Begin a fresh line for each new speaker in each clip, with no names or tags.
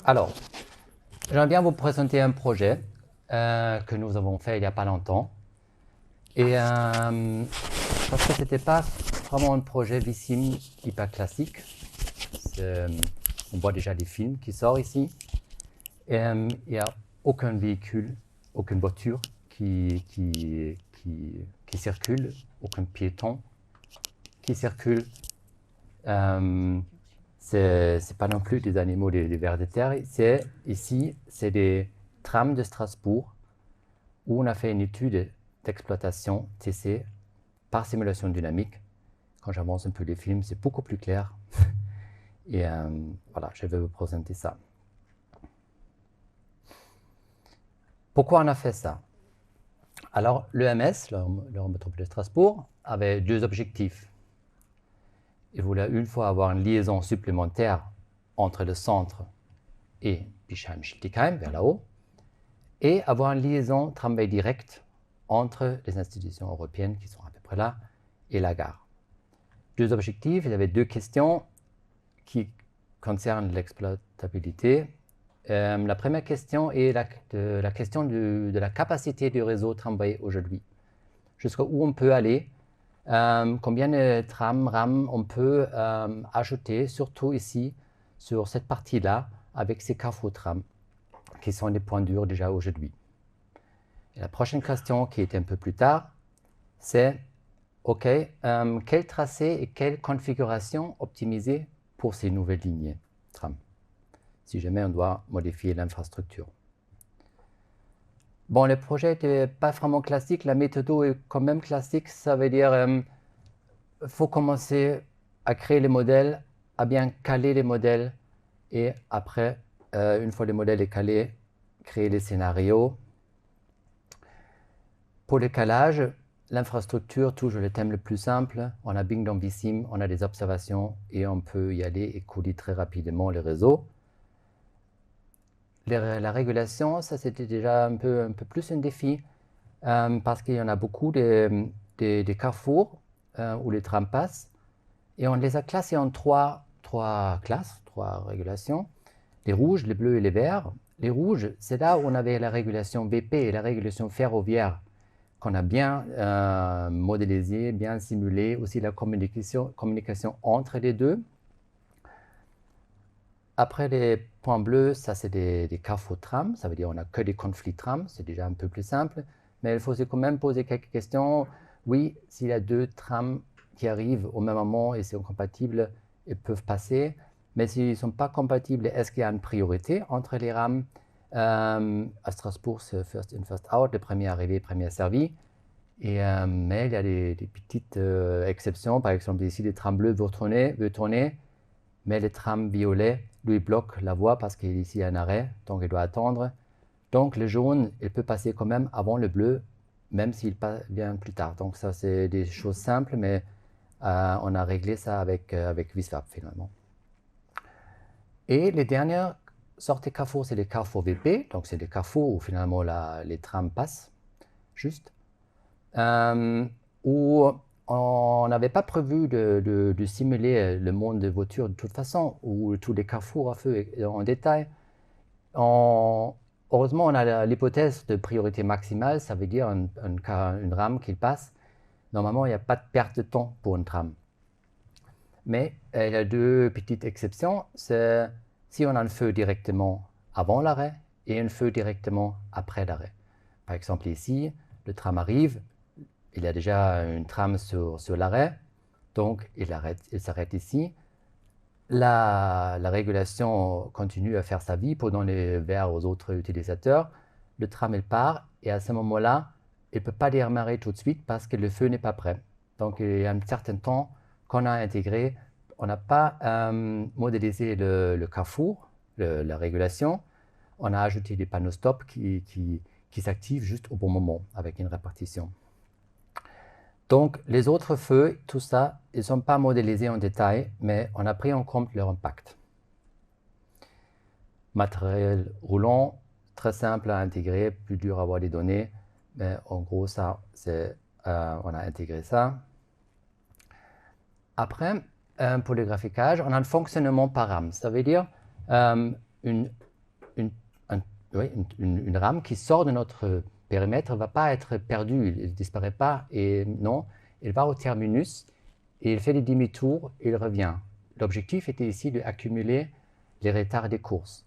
Alors, j'aimerais bien vous présenter un projet que nous avons fait il n'y a pas longtemps. Et parce que ce n'était pas vraiment un projet Vissim hyper classique. On voit déjà des films qui sortent ici. Et il n'y a aucun véhicule, aucune voiture qui circule, aucun piéton qui circule. C'est pas non plus des animaux des vers de terre. Ici, c'est des trams de Strasbourg où on a fait une étude d'exploitation TC par simulation dynamique. Quand j'avance un peu les films, c'est beaucoup plus clair. Et voilà, je vais vous présenter ça. Pourquoi on a fait ça? Alors, l'EMS, l'Eurométropole de Strasbourg, avait deux objectifs. Il voulait une fois avoir une liaison supplémentaire entre le centre et Bischheim-Schiltigheim, vers là-haut, et avoir une liaison tramway directe entre les institutions européennes qui sont à peu près là et la gare. Deux objectifs, il y avait deux questions qui concernent l'exploitabilité. La première question est la question de la capacité du réseau tramway aujourd'hui. Jusqu'où on peut aller, combien de trams, RAM on peut ajouter, surtout ici, sur cette partie-là, avec ces carrefours trams, qui sont des points durs déjà aujourd'hui. Et la prochaine question, qui est un peu plus tard, c'est OK, quel tracé et quelle configuration optimiser pour ces nouvelles lignes tram, si jamais on doit modifier l'infrastructure. Bon, le projet n'était pas vraiment classique, la méthode est quand même classique, ça veut dire faut commencer à créer les modèles, à bien caler les modèles, et après, une fois le modèle est calé, créer les scénarios. Pour le calage, l'infrastructure, toujours le thème le plus simple. On a Bing dans Vissim, on a des observations et on peut y aller et coller très rapidement les réseaux. La régulation, ça c'était déjà un peu plus un défi parce qu'il y en a beaucoup des carrefours où les trams passent et on les a classés en trois classes, trois régulations. Les rouges, les bleus et les verts. Les rouges, c'est là où on avait la régulation BP et la régulation ferroviaire qu'on a bien modélisé, bien simulé, aussi la communication entre les deux. Après les points bleus, ça c'est des carrefours tram, ça veut dire qu'on n'a que des conflits tram, c'est déjà un peu plus simple, mais il faut quand même poser quelques questions. Oui, s'il y a deux trams qui arrivent au même moment et sont compatibles, ils peuvent passer, mais s'ils ne sont pas compatibles, est-ce qu'il y a une priorité entre les rames? À Strasbourg, c'est first in, first out, le premier arrivé, premier servi. Mais il y a des petites exceptions, par exemple ici, les trams bleus veulent tourner, mais le tram violet lui bloque la voie parce qu'ici il y a un arrêt, donc il doit attendre. Donc le jaune, il peut passer quand même avant le bleu, même s'il vient plus tard. Donc ça, c'est des choses simples, mais on a réglé ça avec Visvap finalement. Et les dernières sortes de carrefours, c'est les carrefours VP, donc c'est des carrefours où finalement les trams passent, juste. Où on n'avait pas prévu de simuler le monde des voitures de toute façon, ou tous les carrefours à feu en détail. Heureusement, on a l'hypothèse de priorité maximale, ça veut dire une rame qui passe. Normalement, il n'y a pas de perte de temps pour une trame. Mais il y a deux petites exceptions. C'est si on a un feu directement avant l'arrêt et un feu directement après l'arrêt. Par exemple, ici, le tram arrive, il y a déjà une trame sur l'arrêt, donc il s'arrête ici. La régulation continue à faire sa vie pour donner les verres aux autres utilisateurs. Le tram il part et à ce moment-là, il ne peut pas démarrer tout de suite parce que le feu n'est pas prêt. Donc il y a un certain temps qu'on a intégré. On n'a pas modélisé le carrefour, la régulation. On a ajouté des panneaux stop qui s'activent juste au bon moment avec une répartition. Donc, les autres feux, tout ça, ils ne sont pas modélisés en détail, mais on a pris en compte leur impact. Matériel roulant, très simple à intégrer, plus dur à avoir les données, mais en gros, ça, on a intégré ça. Après, pour le graphiquage, on a un fonctionnement par rame. Ça veut dire une une rame qui sort de notre périmètre ne va pas être perdue, il ne disparaît pas, et non, il va au terminus, et il fait des demi-tours, et il revient. L'objectif était ici d'accumuler les retards des courses.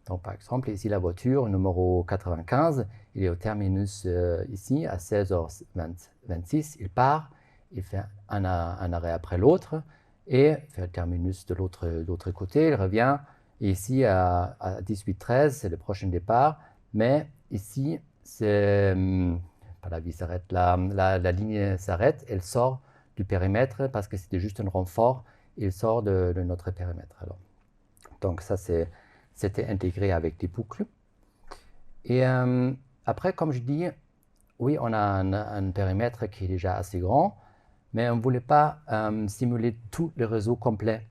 Donc par exemple, ici la voiture numéro 95, il est au terminus ici à 16h26, il part, il fait un arrêt après l'autre, et il fait le terminus de l'autre côté, il revient, et ici à 18h13, c'est le prochain départ, mais ici, c'est, pas la vie s'arrête, la ligne s'arrête, elle sort du périmètre parce que c'était juste un renfort, il sort de notre périmètre. Alors, donc ça, c'était intégré avec des boucles. Et après, comme je dis, oui, on a un périmètre qui est déjà assez grand, mais on ne voulait pas simuler tout le réseau complet.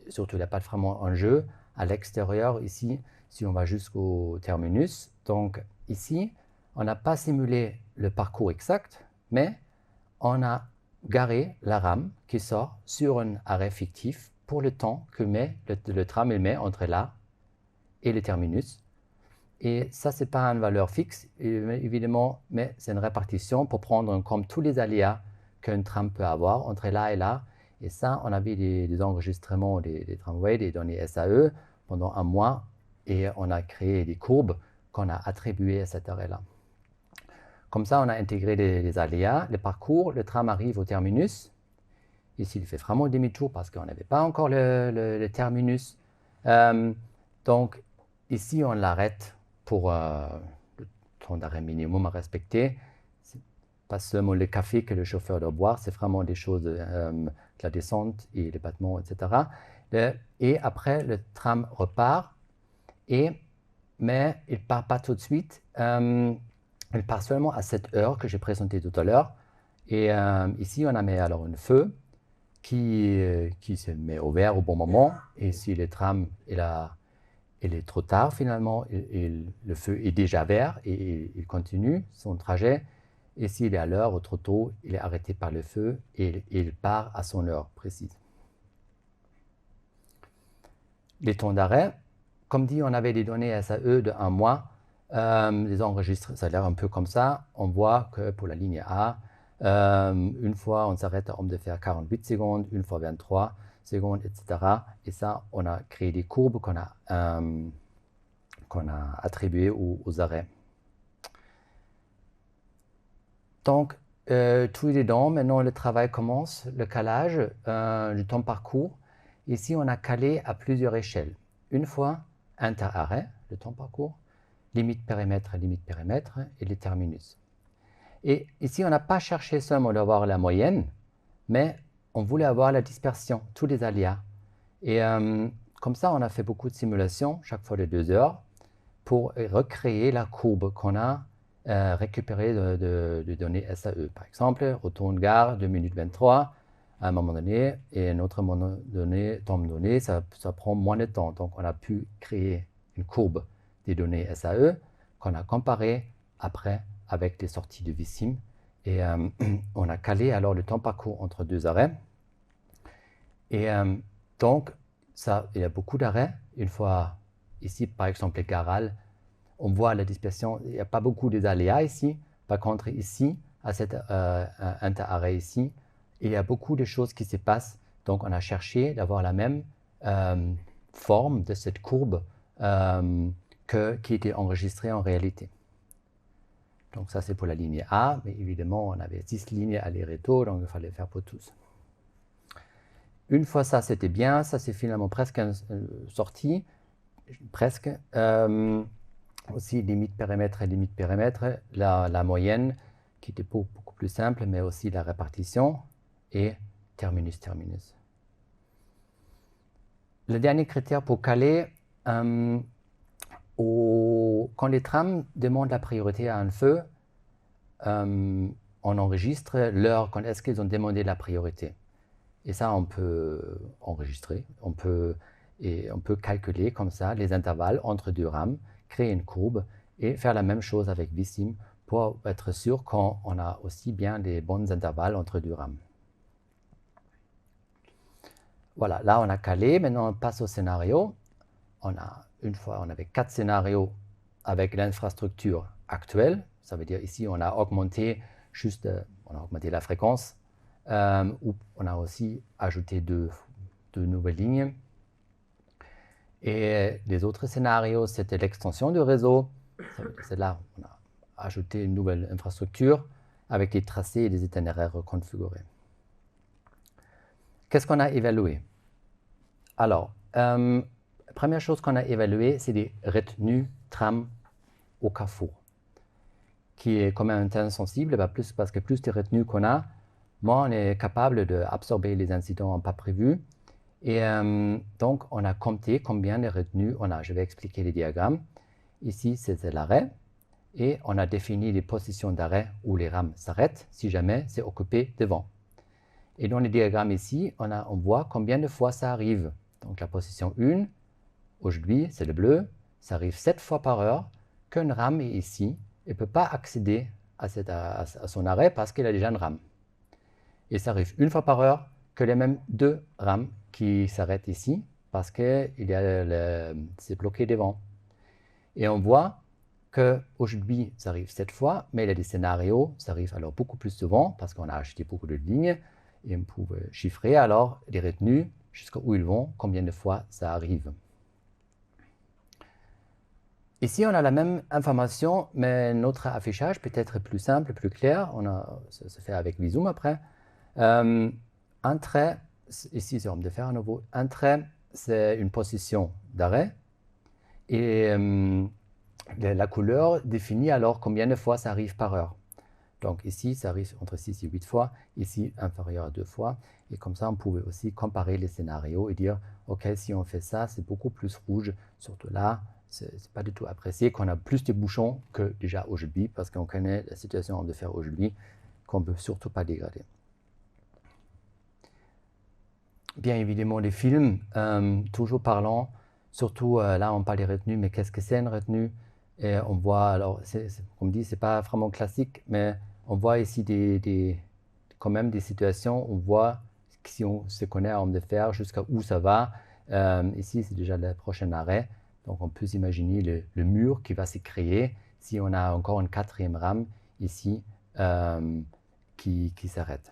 Surtout, il n'y a pas vraiment un jeu à l'extérieur ici, si on va jusqu'au terminus. Donc ici, on n'a pas simulé le parcours exact, mais on a garé la rame qui sort sur un arrêt fictif pour le temps que le tram met entre là et le terminus. Et ça, ce n'est pas une valeur fixe, évidemment, mais c'est une répartition pour prendre en compte tous les aléas qu'un tram peut avoir entre là et là. Et ça, on avait des enregistrements des tramways, des données SAE pendant un mois, et on a créé des courbes qu'on a attribuées à cet arrêt-là. Comme ça, on a intégré les aléas, le parcours, le tram arrive au terminus. Ici, il fait vraiment demi-tour parce qu'on n'avait pas encore le terminus. Donc, ici, on l'arrête pour le temps d'arrêt minimum à respecter. C'est pas seulement le café que le chauffeur doit boire, c'est vraiment des choses, la descente et les battements, etc. Et après, le tram repart, mais il ne part pas tout de suite. Il part seulement à cette heure que j'ai présentée tout à l'heure. Et ici, on a mis alors un feu qui se met au vert au bon moment. Et si le tram il est trop tard finalement, le feu est déjà vert et il continue son trajet. Et s'il est à l'heure ou trop tôt, il est arrêté par le feu et il part à son heure précise. Les temps d'arrêt, comme dit, on avait des données SAE de 1 mois. Les enregistres, ça a l'air un peu comme ça. On voit que pour la ligne A, une fois on s'arrête à homme de fer 48 secondes, une fois 23 secondes, etc. Et ça, on a créé des courbes qu'on a attribuées aux arrêts. Donc, tout est dedans. Maintenant, le travail commence, le calage du temps parcours. Ici, on a calé à plusieurs échelles. Une fois, inter-arrêt, le temps parcours, limite périmètre et les terminus. Et ici, on n'a pas cherché seulement d'avoir la moyenne, mais on voulait avoir la dispersion, tous les aléas. Et comme ça, on a fait beaucoup de simulations, chaque fois de 2 heures, pour recréer la courbe qu'on a récupérée de données SAE. Par exemple, retourne gare, 2 minutes 23, à un moment donné, et un autre moment donné, temps donné, ça prend moins de temps. Donc, on a pu créer une courbe des données SAE qu'on a comparée après avec les sorties de Vissim. Et on a calé alors le temps parcours entre 2 arrêts. Et donc, ça, il y a beaucoup d'arrêts. Une fois ici, par exemple, les Garal, on voit la dispersion. Il n'y a pas beaucoup d'aléas ici. Par contre, ici, à cet inter-arrêt ici, il y a beaucoup de choses qui se passent. Donc, on a cherché d'avoir la même forme de cette courbe qui était enregistrée en réalité. Donc ça, c'est pour la ligne A, mais évidemment, on avait 6 lignes aller-retour, donc il fallait faire pour tous. Une fois ça, c'était bien, ça c'est finalement presque sorti, presque. Aussi limite périmètre et limite périmètre, la moyenne, qui était beaucoup plus simple, mais aussi la répartition, et terminus. Le dernier critère pour caler, quand les trams demandent la priorité à un feu, on enregistre l'heure quand est-ce qu'ils ont demandé la priorité. Et ça, on peut enregistrer, on peut calculer comme ça les intervalles entre 2 rames, créer une courbe et faire la même chose avec Vissim pour être sûr qu'on a aussi bien des bons intervalles entre 2 rames. Voilà, là on a calé, maintenant on passe au scénario. une fois, on avait 4 scénarios avec l'infrastructure actuelle. Ça veut dire ici, on a augmenté on a augmenté la fréquence, ou on a aussi ajouté deux nouvelles lignes. Et les autres scénarios, c'était l'extension du réseau. C'est là on a ajouté une nouvelle infrastructure avec des tracés et des itinéraires configurés. Qu'est-ce qu'on a évalué? Alors, la première chose qu'on a évaluée, c'est des retenues tram au carrefour, qui est quand même un terrain sensible, parce que plus de retenues qu'on a, moins on est capable d'absorber les incidents pas prévus. Et donc, on a compté combien de retenues on a. Je vais expliquer les diagrammes. Ici, c'est l'arrêt. Et on a défini les positions d'arrêt où les rames s'arrêtent, si jamais c'est occupé devant. Et dans les diagrammes ici, on voit combien de fois ça arrive. Donc, la position 1, aujourd'hui, c'est le bleu. Ça arrive 7 fois par heure qu'une rame est ici et ne peut pas accéder à son arrêt parce qu'il a déjà une rame. Et ça arrive une fois par heure que les mêmes 2 rames qui s'arrêtent ici parce que c'est bloqué devant. Et on voit qu'aujourd'hui, ça arrive 7 fois, mais il y a des scénarios, ça arrive alors beaucoup plus souvent parce qu'on a acheté beaucoup de lignes et on peut chiffrer alors les retenues jusqu'où ils vont, combien de fois ça arrive. Ici, on a la même information, mais notre affichage peut être plus simple, plus clair. Ça se fait avec Visum après. Un trait, ici c'est homme de fer à nouveau, un trait c'est une position d'arrêt et la couleur définit alors combien de fois ça arrive par heure. Donc ici ça arrive entre 6 et 8 fois, ici inférieur à 2 fois et comme ça on pouvait aussi comparer les scénarios et dire ok si on fait ça c'est beaucoup plus rouge, surtout là c'est pas du tout apprécié qu'on a plus de bouchons que déjà aujourd'hui parce qu'on connaît la situation homme de fer aujourd'hui qu'on ne peut surtout pas dégrader. Bien évidemment, les films, toujours parlant, surtout là on parle des retenues, mais qu'est-ce que c'est une retenue? Et on voit, alors, comme dit, c'est pas vraiment classique, mais on voit ici quand même des situations, on voit si on se connaît à homme de fer, jusqu'à où ça va. Ici, c'est déjà le prochain arrêt, donc on peut s'imaginer le mur qui va se créer si on a encore une 4e rame ici qui s'arrête.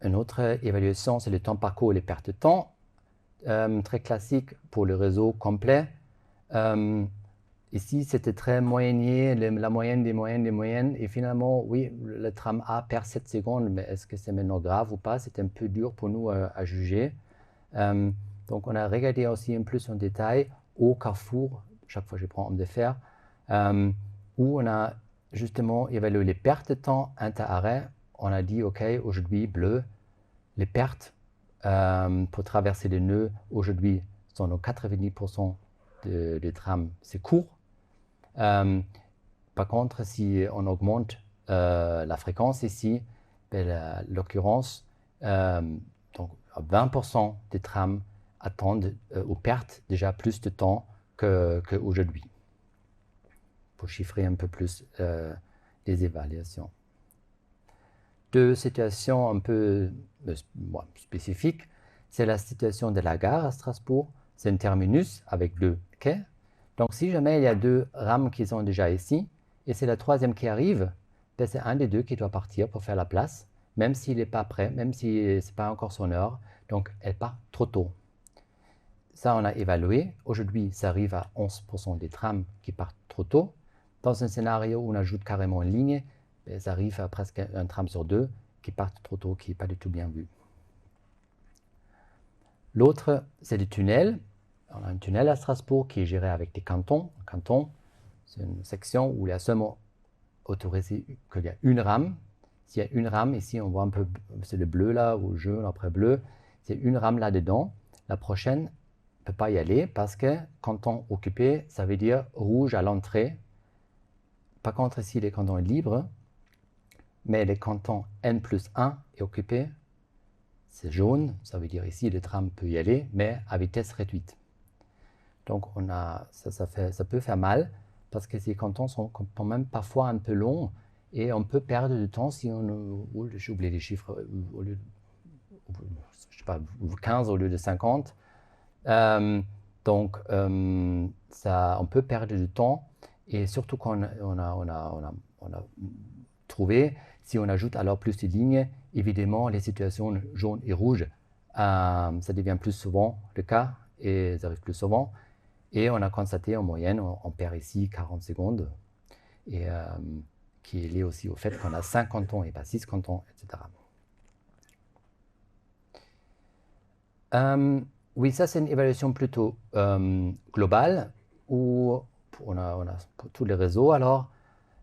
Une autre évaluation, c'est le temps parcours et les pertes de temps. Très classique pour le réseau complet. Ici, c'était très moyennier, la moyenne des moyennes. Et finalement, oui, le tram A perd 7 secondes, mais est-ce que c'est maintenant grave ou pas? C'est un peu dur pour nous à juger. Donc, on a regardé aussi un plus en détail au carrefour, chaque fois que je prends homme de fer, où on a justement évalué les pertes de temps inter-arrêt. On a dit, OK, aujourd'hui, bleu, les pertes pour traverser les nœuds, aujourd'hui, sont dans 90% des trams, c'est court. Par contre, si on augmente la fréquence ici, l'occurrence, donc 20% des trams attendent aux pertes déjà plus de temps qu'aujourd'hui, pour chiffrer un peu plus les évaluations. 2 situations un peu spécifiques. C'est la situation de la gare à Strasbourg. C'est un terminus avec 2 quais. Donc, si jamais il y a 2 rames qui sont déjà ici, et c'est la 3e qui arrive, c'est un des 2 qui doit partir pour faire la place, même s'il n'est pas prêt, même si ce n'est pas encore son heure. Donc, elle part trop tôt. Ça, on a évalué. Aujourd'hui, ça arrive à 11% des trams qui partent trop tôt. Dans un scénario où on ajoute carrément une ligne, ça arrive à presque un tram sur 2 qui partent trop tôt, qui n'est pas du tout bien vu. L'autre, c'est les tunnels. On a un tunnel à Strasbourg qui est géré avec des cantons. Un canton, c'est une section où il y a seulement autorisé qu'il y a une rame. S'il y a une rame, ici on voit un peu, c'est le bleu là, ou jaune après bleu, c'est une rame là-dedans. La prochaine ne peut pas y aller parce que canton occupé, ça veut dire rouge à l'entrée. Par contre, ici, les cantons sont libres, mais le canton N+1 est occupé, c'est jaune, ça veut dire ici le tram peut y aller, mais à vitesse réduite. Donc ça peut faire mal, parce que ces cantons sont quand même parfois un peu longs, et on peut perdre du temps si on, j'ai oublié les chiffres, je sais pas, 15 au lieu de 50. Donc, on peut perdre du temps, et surtout quand on a trouvé, si on ajoute alors plus de lignes, évidemment, les situations jaunes et rouges, ça devient plus souvent le cas, et ça arrive plus souvent. Et on a constaté en moyenne, on perd ici 40 secondes, et qui est lié aussi au fait qu'on a 5 cantons et pas 6 cantons, etc. Oui, ça c'est une évaluation plutôt globale, où on a pour tous les réseaux. Alors,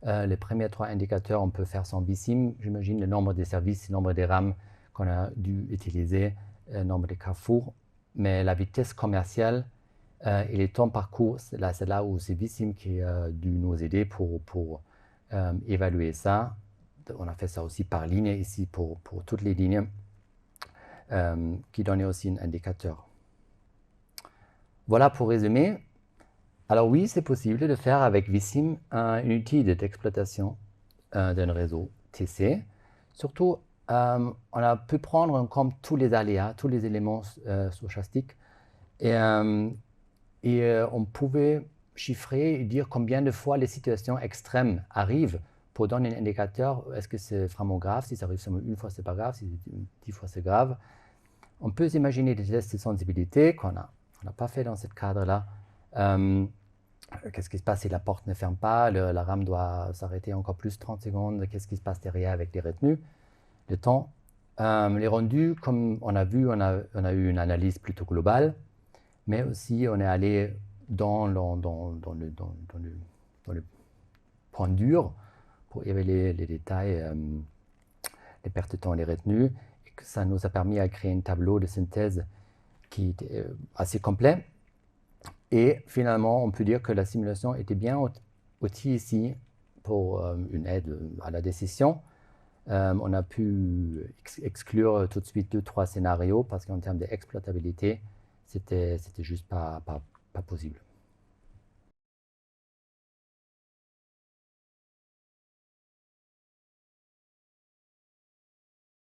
les premiers 3 indicateurs, on peut faire sans BSIM, j'imagine, le nombre des services, le nombre des rames qu'on a dû utiliser, le nombre de carrefours, mais la vitesse commerciale et les temps parcours, c'est là où c'est BSIM qui a dû nous aider pour évaluer ça. On a fait ça aussi par ligne ici pour toutes les lignes, qui donnait aussi un indicateur. Voilà pour résumer. Alors oui, c'est possible de faire avec VSIM un outil d'exploitation d'un réseau TC. Surtout, on a pu prendre en compte tous les aléas, tous les éléments stochastiques, et on pouvait chiffrer et dire combien de fois les situations extrêmes arrivent pour donner un indicateur. Est-ce que c'est vraiment grave? Si ça arrive seulement une fois, c'est pas grave. Si 10 fois, c'est grave. On peut s'imaginer des tests de sensibilité qu'on n'a pas fait dans ce cadre-là. Qu'est-ce qui se passe si la porte ne ferme pas? La rame doit s'arrêter encore plus 30 secondes. Qu'est-ce qui se passe derrière avec les retenues? Le temps. Les rendus, comme on a vu, on a eu une analyse plutôt globale, mais aussi on est allé dans le point dur pour évaluer les détails, les pertes de temps et les retenues. Et que ça nous a permis à créer un tableau de synthèse qui était assez complet. Et finalement, on peut dire que la simulation était bien outil ici pour une aide à la décision. On a pu exclure tout de suite 2-3 scénarios parce qu'en termes d'exploitabilité, c'était juste pas possible.